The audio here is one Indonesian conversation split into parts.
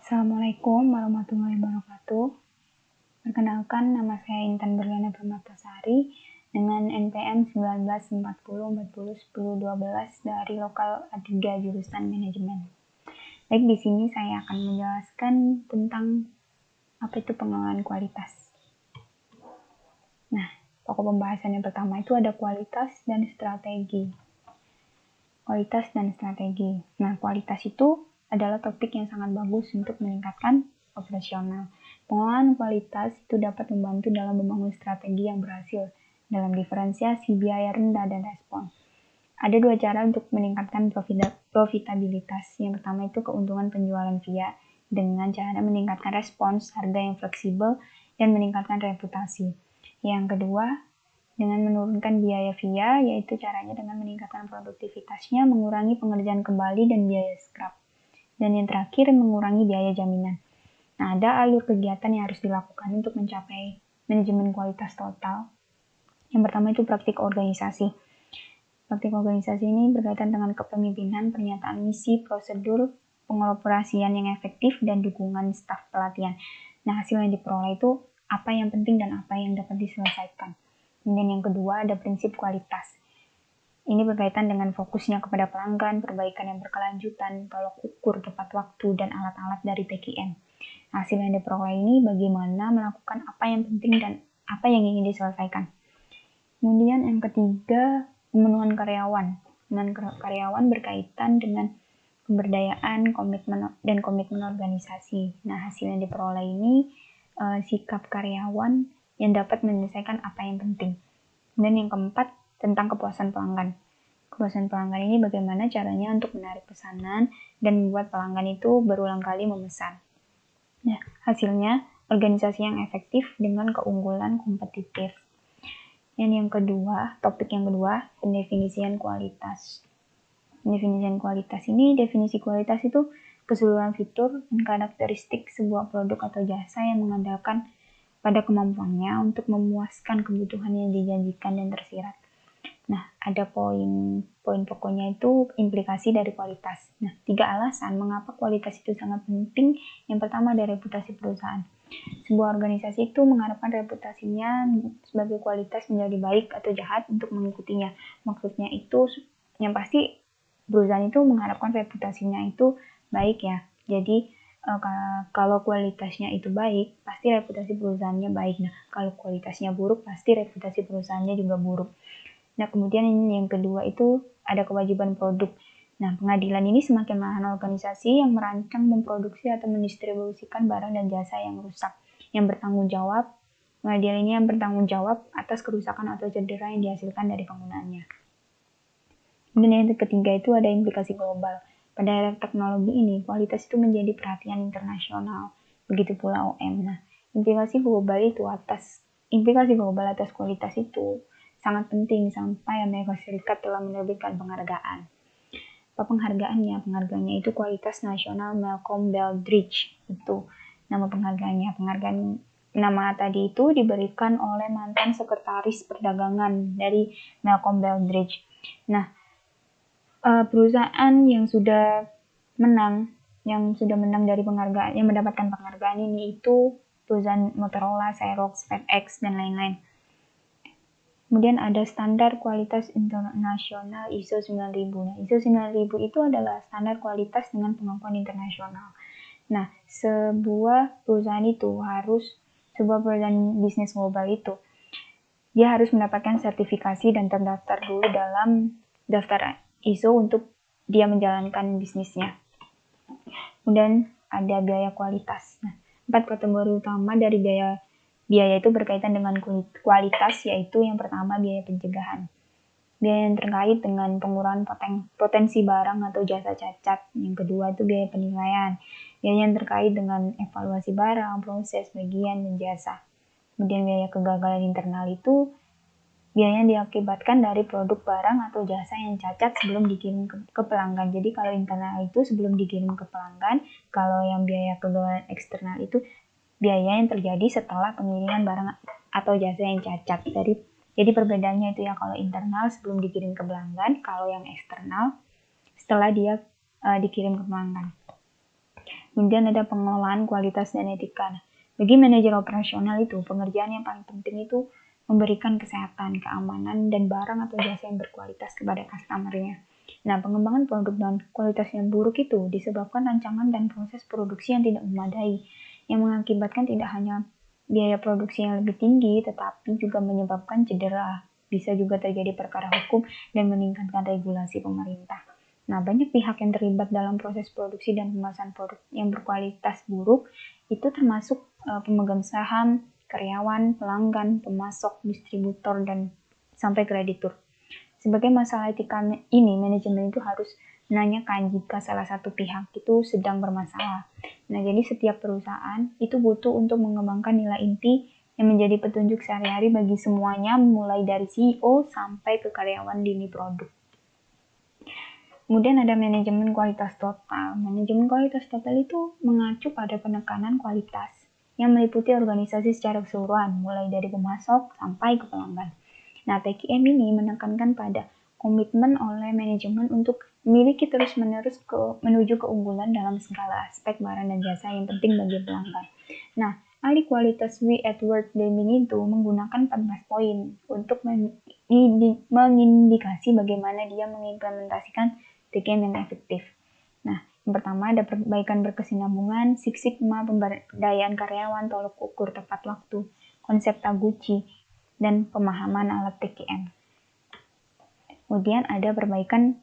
Assalamualaikum warahmatullahi wabarakatuh. Perkenalkan, nama saya Intan Berliana Permatasari dengan NPM 1940401012 dari lokal A3 jurusan manajemen. Baik, di sini saya akan menjelaskan tentang apa itu pengelolaan kualitas. Nah, pokok pembahasan yang pertama itu ada kualitas dan strategi. Kualitas dan strategi. Nah, kualitas itu adalah topik yang sangat bagus untuk meningkatkan operasional. Pengelolaan kualitas itu dapat membantu dalam membangun strategi yang berhasil dalam diferensiasi biaya rendah dan respons. Ada dua cara untuk meningkatkan profitabilitas. Yang pertama itu keuntungan penjualan via dengan cara meningkatkan respons, harga yang fleksibel, dan meningkatkan reputasi. Yang kedua, dengan menurunkan biaya via, yaitu caranya dengan meningkatkan produktivitasnya, mengurangi pengerjaan kembali dan biaya scrap. Dan yang terakhir, mengurangi biaya jaminan. Nah, ada alur kegiatan yang harus dilakukan untuk mencapai manajemen kualitas total. Yang pertama itu praktik organisasi. Praktik organisasi ini berkaitan dengan kepemimpinan, pernyataan misi, prosedur, pengoperasian yang efektif, dan dukungan staf pelatihan. Nah, hasil yang diperoleh itu apa yang penting dan apa yang dapat diselesaikan. Kemudian yang kedua ada prinsip kualitas. Ini berkaitan dengan fokusnya kepada pelanggan, perbaikan yang berkelanjutan, tolok ukur tepat waktu, dan alat-alat dari TKM. Hasil yang diperoleh ini bagaimana melakukan apa yang penting dan apa yang ingin diselesaikan. Kemudian yang ketiga, pemenuhan karyawan. Pemenuhan karyawan berkaitan dengan pemberdayaan, komitmen organisasi. Nah, hasil yang diperoleh ini sikap karyawan yang dapat menyelesaikan apa yang penting. Dan yang keempat, tentang kepuasan pelanggan. Kepuasan pelanggan ini bagaimana caranya untuk menarik pesanan dan membuat pelanggan itu berulang kali memesan. Nah, hasilnya organisasi yang efektif dengan keunggulan kompetitif. Dan yang kedua, topik yang kedua, pendefinisian kualitas. Pendefinisian kualitas ini, definisi kualitas itu keseluruhan fitur dan karakteristik sebuah produk atau jasa yang mengandalkan pada kemampuannya untuk memuaskan kebutuhan yang dijanjikan dan tersirat. Nah, ada poin pokoknya itu implikasi dari kualitas. Nah, 3 alasan mengapa kualitas itu sangat penting. Yang pertama ada reputasi perusahaan. Sebuah organisasi itu mengharapkan reputasinya sebagai kualitas menjadi baik atau jahat untuk mengikutinya. Maksudnya itu yang pasti perusahaan itu mengharapkan reputasinya itu baik ya. Jadi kalau kualitasnya itu baik, pasti reputasi perusahaannya baik. Nah, kalau kualitasnya buruk, pasti reputasi perusahaannya juga buruk. Nah, kemudian yang kedua itu ada kewajiban produk. Nah, pengadilan ini semakin menahan organisasi yang merancang, memproduksi, atau mendistribusikan barang dan jasa yang rusak. Pengadilan ini yang bertanggung jawab atas kerusakan atau cedera yang dihasilkan dari penggunaannya. Dan yang ketiga itu ada implikasi global. Pada era teknologi ini, kualitas itu menjadi perhatian internasional. Begitu pula OM. Nah, implikasi global atas kualitas itu sangat penting sampai Amerika Serikat telah menerbitkan penghargaan. Apa penghargaannya? Penghargaannya itu kualitas nasional Malcolm Baldrige. Itu nama penghargaannya. Nama tadi itu diberikan oleh mantan sekretaris perdagangan dari Malcolm Baldrige. Nah, perusahaan yang sudah menang dari penghargaan, yang mendapatkan penghargaan ini itu perusahaan Motorola, Xerox, FedEx, dan lain-lain. Kemudian ada standar kualitas internasional ISO 9000. Nah, ISO 9000 itu adalah standar kualitas dengan pengakuan internasional. Nah, sebuah perusahaan bisnis global itu, dia harus mendapatkan sertifikasi dan terdaftar dulu dalam daftar ISO untuk dia menjalankan bisnisnya. Kemudian ada biaya kualitas. Nah, 4 kategori utama dari biaya itu berkaitan dengan kualitas, yaitu yang pertama biaya pencegahan. Biaya yang terkait dengan pengurangan potensi barang atau jasa cacat. Yang kedua itu biaya penilaian. Biaya yang terkait dengan evaluasi barang, proses, bagian, dan jasa. Kemudian biaya kegagalan internal itu biaya yang diakibatkan dari produk barang atau jasa yang cacat sebelum dikirim ke pelanggan. Jadi kalau internal itu sebelum dikirim ke pelanggan, kalau yang biaya kegagalan eksternal itu biaya yang terjadi setelah pengiriman barang atau jasa yang cacat. Jadi perbedaannya itu ya, kalau internal sebelum dikirim ke pelanggan, kalau yang eksternal setelah dia dikirim ke pelanggan. Kemudian ada pengelolaan kualitas dan etika. Bagi manajer operasional itu, pengerjaan yang paling penting itu memberikan kesehatan, keamanan, dan barang atau jasa yang berkualitas kepada customer-nya. Nah, pengembangan produk dan kualitas yang buruk itu disebabkan rancangan dan proses produksi yang tidak memadai, yang mengakibatkan tidak hanya biaya produksi yang lebih tinggi, tetapi juga menyebabkan cedera. Bisa juga terjadi perkara hukum dan meningkatkan regulasi pemerintah. Nah, banyak pihak yang terlibat dalam proses produksi dan pemasaran produk yang berkualitas buruk, itu termasuk pemegang saham, karyawan, pelanggan, pemasok, distributor, dan sampai kreditur. Sebagai masalah etika ini, manajemen itu harus menanyakan jika salah satu pihak itu sedang bermasalah. Nah, jadi setiap perusahaan itu butuh untuk mengembangkan nilai inti yang menjadi petunjuk sehari-hari bagi semuanya, mulai dari CEO sampai ke karyawan lini produk. Kemudian ada manajemen kualitas total. Manajemen kualitas total itu mengacu pada penekanan kualitas yang meliputi organisasi secara keseluruhan, mulai dari pemasok sampai ke pelanggan. Nah, PKM ini menekankan pada komitmen oleh manajemen untuk memiliki terus-menerus menuju keunggulan dalam segala aspek barang dan jasa yang penting bagi pelanggan. Nah, ahli kualitas We at Work Deming itu menggunakan 14 poin untuk mengindikasi bagaimana dia mengimplementasikan PKM yang efektif. Nah, yang pertama ada perbaikan berkesinambungan, Six Sigma, pemberdayaan karyawan, tolok ukur tepat waktu, konsep Taguchi, dan pemahaman alat PKM. Kemudian ada perbaikan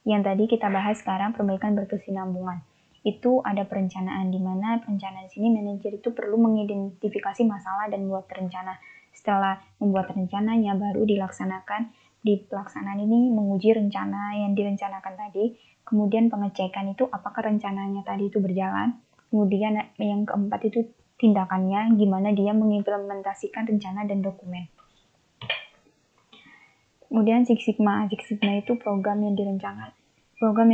yang tadi kita bahas sekarang, perbaikan berkesinambungan. Itu ada perencanaan, di mana perencanaan sini manajer itu perlu mengidentifikasi masalah dan membuat rencana. Setelah membuat rencananya baru dilaksanakan. Di pelaksanaan ini menguji rencana yang direncanakan tadi, kemudian pengecekan itu apakah rencananya tadi itu berjalan. Kemudian yang keempat itu tindakannya, gimana dia mengimplementasikan rencana dan dokumen. Kemudian Six Sigma. Six Sigma itu program yang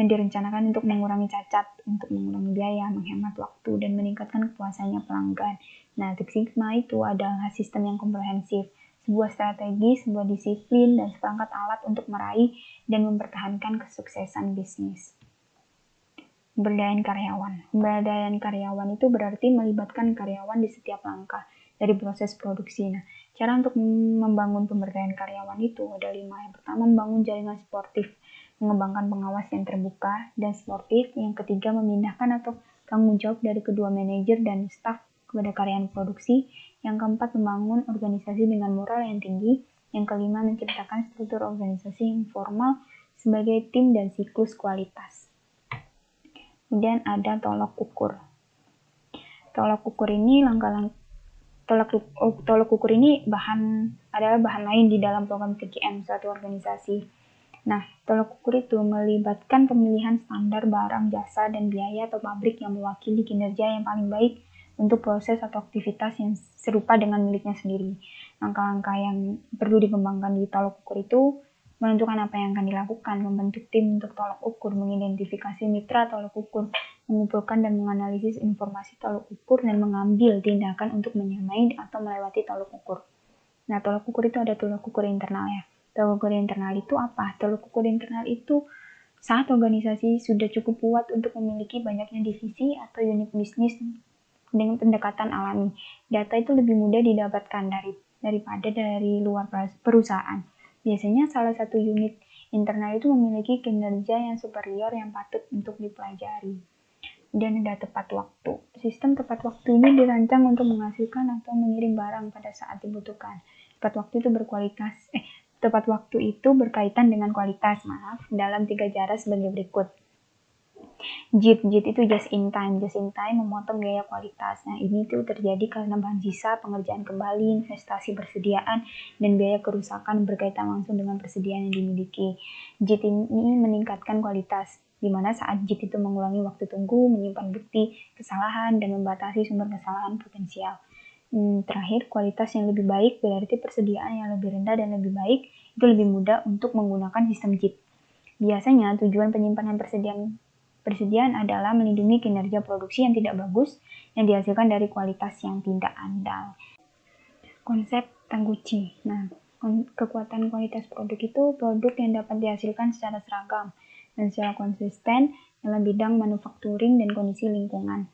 direncanakan untuk mengurangi cacat, untuk mengurangi biaya, menghemat waktu, dan meningkatkan kepuasannya pelanggan. Nah, Six Sigma itu adalah sistem yang komprehensif, sebuah strategi, sebuah disiplin, dan seperangkat alat untuk meraih dan mempertahankan kesuksesan bisnis. Pemberdayaan karyawan. Pemberdayaan karyawan itu berarti melibatkan karyawan di setiap langkah dari proses produksi. Nah, cara untuk membangun pemberdayaan karyawan itu ada 5. Yang pertama, membangun jaringan sportif, mengembangkan pengawas yang terbuka dan sportif. Yang ketiga, memindahkan atau tanggung jawab dari kedua manajer dan staf kepada karyawan produksi. Yang keempat, membangun organisasi dengan moral yang tinggi. Yang kelima, menciptakan struktur organisasi yang formal sebagai tim dan siklus kualitas. Kemudian ada tolok ukur. Tolok ukur ini tolok ukur ini adalah bahan lain di dalam program PKM suatu organisasi. Nah, tolok ukur itu melibatkan pemilihan standar barang, jasa, dan biaya atau pabrik yang mewakili kinerja yang paling baik untuk proses atau aktivitas yang serupa dengan miliknya sendiri. Langkah-langkah yang perlu dikembangkan di tolok ukur itu menentukan apa yang akan dilakukan, membentuk tim untuk tolok ukur, mengidentifikasi mitra tolok ukur, mengumpulkan dan menganalisis informasi tolok ukur, dan mengambil tindakan untuk menyamai atau melewati tolok ukur. Nah, tolok ukur itu ada tolok ukur internal ya. Tolok ukur internal itu apa? Tolok ukur internal itu saat organisasi sudah cukup kuat untuk memiliki banyaknya divisi atau unit bisnis dengan pendekatan alami. Data itu lebih mudah didapatkan daripada dari luar perusahaan. Biasanya salah satu unit internal itu memiliki kinerja yang superior yang patut untuk dipelajari. Dan ada tepat waktu. Sistem tepat waktu ini dirancang untuk menghasilkan atau mengirim barang pada saat dibutuhkan. Tepat waktu itu berkaitan dengan kualitas, dalam 3 cara sebagai berikut. JIT itu just in time memotong biaya kualitas. Nah, ini tuh terjadi karena bahan sisa, pengerjaan kembali, investasi persediaan, dan biaya kerusakan berkaitan langsung dengan persediaan yang dimiliki. JIT ini meningkatkan kualitas, di mana saat JIT itu mengurangi waktu tunggu, menyimpan bukti kesalahan, dan membatasi sumber kesalahan potensial. Terakhir, kualitas yang lebih baik berarti persediaan yang lebih rendah dan lebih baik, itu lebih mudah untuk menggunakan sistem JIT. Biasanya tujuan penyimpanan persediaan adalah melindungi kinerja produksi yang tidak bagus yang dihasilkan dari kualitas yang tidak andal. Konsep Taguchi. Nah, kekuatan kualitas produk itu produk yang dapat dihasilkan secara seragam dan secara konsisten dalam bidang manufacturing dan kondisi lingkungan.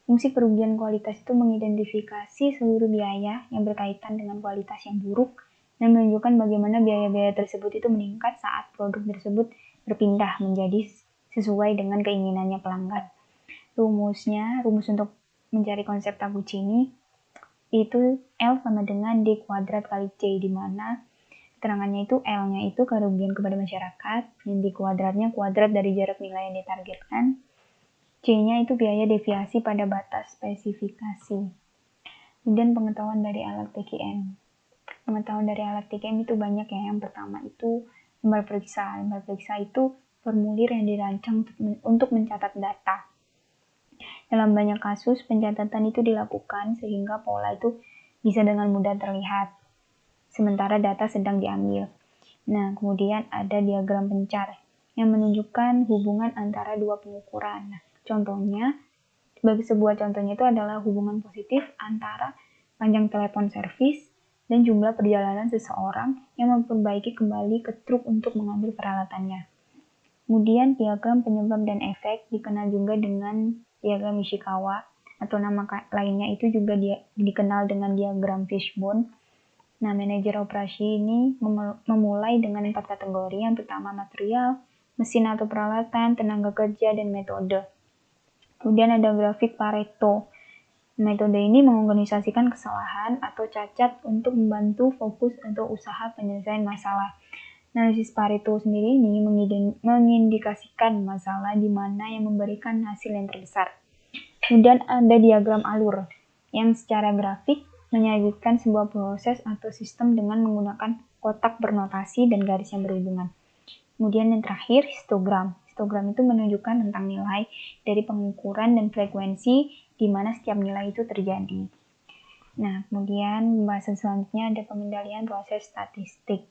Fungsi kerugian kualitas itu mengidentifikasi seluruh biaya yang berkaitan dengan kualitas yang buruk dan menunjukkan bagaimana biaya-biaya tersebut itu meningkat saat produk tersebut berpindah menjadi sesuai dengan keinginannya pelanggan. Rumus untuk mencari konsep Taguchi ini itu L sama dengan D kuadrat kali C, di mana keterangannya itu L-nya itu kerugian kepada masyarakat, dan D kuadratnya kuadrat dari jarak nilai yang ditargetkan, C-nya itu biaya deviasi pada batas spesifikasi. Kemudian pengetahuan dari alat TKM. Pengetahuan dari alat TKM itu banyak ya. Yang pertama itu lembar periksa. Lembar periksa itu formulir yang dirancang untuk mencatat data. Dalam banyak kasus, pencatatan itu dilakukan sehingga pola itu bisa dengan mudah terlihat, sementara data sedang diambil. Nah, kemudian ada diagram pencar yang menunjukkan hubungan antara dua pengukuran. Nah, contohnya, sebagai sebuah contohnya itu adalah hubungan positif antara panjang telepon servis dan jumlah perjalanan seseorang yang memperbaiki kembali ke truk untuk mengambil peralatannya. Kemudian diagram penyebab dan efek dikenal juga dengan diagram Ishikawa, atau nama lainnya itu juga dikenal dengan diagram fishbone. Nah, manajer operasi ini memulai dengan 4 kategori. Yang pertama material, mesin atau peralatan, tenaga kerja, dan metode. Kemudian ada grafik Pareto. Metode ini mengorganisasikan kesalahan atau cacat untuk membantu fokus untuk usaha penyelesaian masalah. Analisis Pareto sendiri ini mengindikasikan masalah di mana yang memberikan hasil yang terbesar. Kemudian ada diagram alur yang secara grafik menyajikan sebuah proses atau sistem dengan menggunakan kotak bernotasi dan garis yang berhubungan. Kemudian yang terakhir, histogram. Histogram itu menunjukkan tentang nilai dari pengukuran dan frekuensi di mana setiap nilai itu terjadi. Nah, kemudian pembahasan selanjutnya ada pengendalian proses statistik.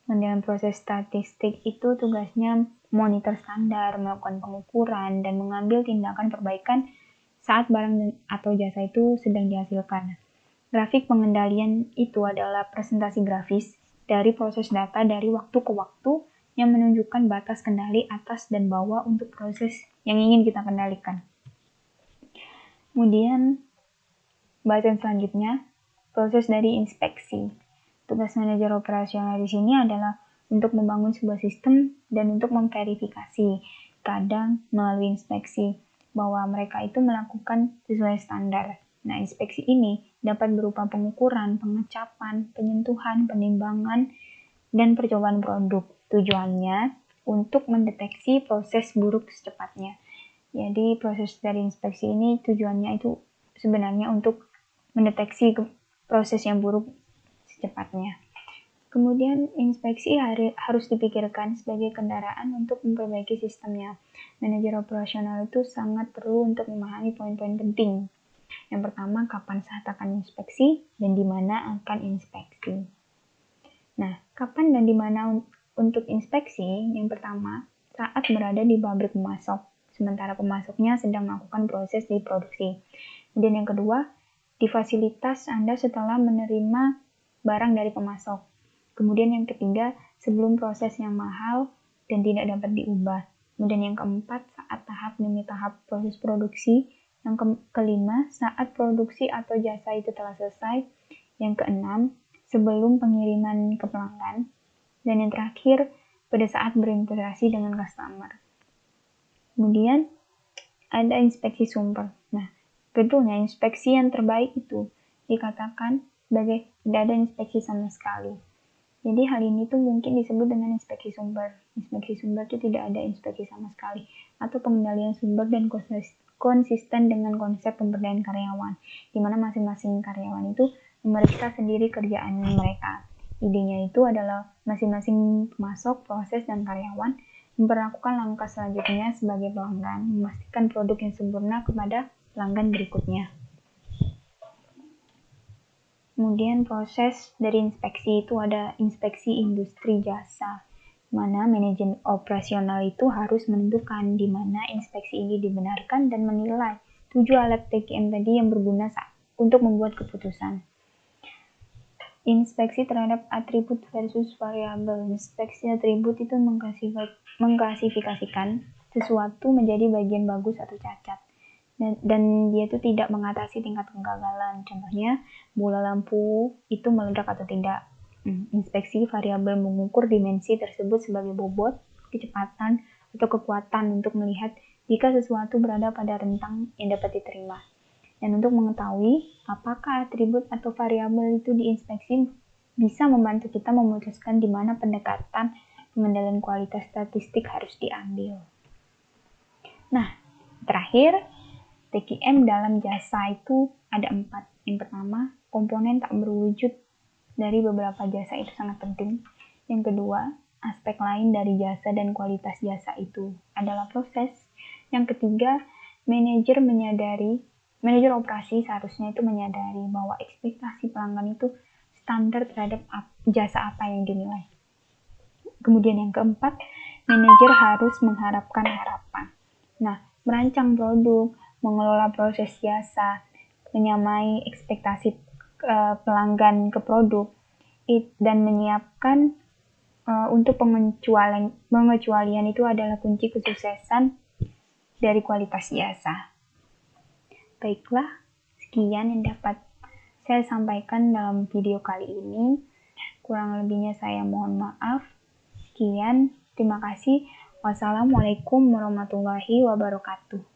Pengendalian proses statistik itu tugasnya monitor standar, melakukan pengukuran, dan mengambil tindakan perbaikan saat barang atau jasa itu sedang dihasilkan. Grafik pengendalian itu adalah presentasi grafis dari proses data dari waktu ke waktu yang menunjukkan batas kendali atas dan bawah untuk proses yang ingin kita kendalikan. Kemudian, bahasan selanjutnya, proses dari inspeksi. Tugas manajer operasional di sini adalah untuk membangun sebuah sistem dan untuk memverifikasi, kadang melalui inspeksi, bahwa mereka itu melakukan sesuai standar. Nah, inspeksi ini dapat berupa pengukuran, pengecapan, penyentuhan, penimbangan, dan percobaan produk. Tujuannya untuk mendeteksi proses buruk secepatnya. Jadi proses dari inspeksi ini tujuannya itu sebenarnya untuk mendeteksi proses yang buruk secepatnya. Kemudian inspeksi harus dipikirkan sebagai kendaraan untuk memperbaiki sistemnya. Manajer operasional itu sangat perlu untuk memahami poin-poin penting. Yang pertama, kapan saat akan inspeksi dan di mana akan inspeksi. Nah, kapan dan di mana untuk inspeksi? Yang pertama, saat berada di pabrik pemasok, sementara pemasoknya sedang melakukan proses di produksi. Kemudian yang kedua, di fasilitas Anda setelah menerima barang dari pemasok. Kemudian yang ketiga, sebelum proses yang mahal dan tidak dapat diubah. Kemudian yang keempat, saat tahap demi tahap proses produksi. Yang kelima, saat produksi atau jasa itu telah selesai. Yang keenam, sebelum pengiriman ke pelanggan. Dan yang terakhir, pada saat berinteraksi dengan customer. Kemudian, ada inspeksi sumber. Nah, betulnya inspeksi yang terbaik itu dikatakan sebagai tidak ada inspeksi sama sekali. Jadi hal ini tuh mungkin disebut dengan inspeksi sumber. Inspeksi sumber itu tidak ada inspeksi sama sekali. Atau pengendalian sumber dan konsisten dengan konsep pemberdayaan karyawan, di mana masing-masing karyawan itu memeriksa sendiri kerjaan mereka. Idenya itu adalah masing-masing pemasok, proses, dan karyawan memperlakukan langkah selanjutnya sebagai pelanggan, memastikan produk yang sempurna kepada pelanggan berikutnya. Kemudian proses dari inspeksi itu ada inspeksi industri jasa, mana manajemen operasional itu harus menentukan di mana inspeksi ini dibenarkan dan menilai 7 alat TKM tadi yang berguna untuk membuat keputusan. Inspeksi terhadap atribut versus variabel. Inspeksi atribut itu mengklasifikasikan sesuatu menjadi bagian bagus atau cacat. Dan dia itu tidak mengatasi tingkat kegagalan. Contohnya, bola lampu itu meledak atau tidak. Inspeksi variabel mengukur dimensi tersebut sebagai bobot, kecepatan, atau kekuatan untuk melihat jika sesuatu berada pada rentang yang dapat diterima. Dan untuk mengetahui apakah atribut atau variabel itu diinspeksi bisa membantu kita memutuskan di mana pendekatan pengendalian kualitas statistik harus diambil. Nah, terakhir, TQM dalam jasa itu ada 4. Yang pertama, komponen tak berwujud dari beberapa jasa itu sangat penting. Yang kedua, aspek lain dari jasa dan kualitas jasa itu adalah proses. Yang ketiga, manajer operasi seharusnya itu menyadari bahwa ekspektasi pelanggan itu standar terhadap jasa apa yang dinilai. Kemudian yang keempat, manajer harus mengharapkan harapan. Nah, merancang produk, mengelola proses jasa, menyamai ekspektasi pelanggan ke produk, dan menyiapkan untuk pengecualian itu adalah kunci kesuksesan dari kualitas jasa. Baiklah, sekian yang dapat saya sampaikan dalam video kali ini. Kurang lebihnya saya mohon maaf. Sekian, terima kasih. Wassalamualaikum warahmatullahi wabarakatuh.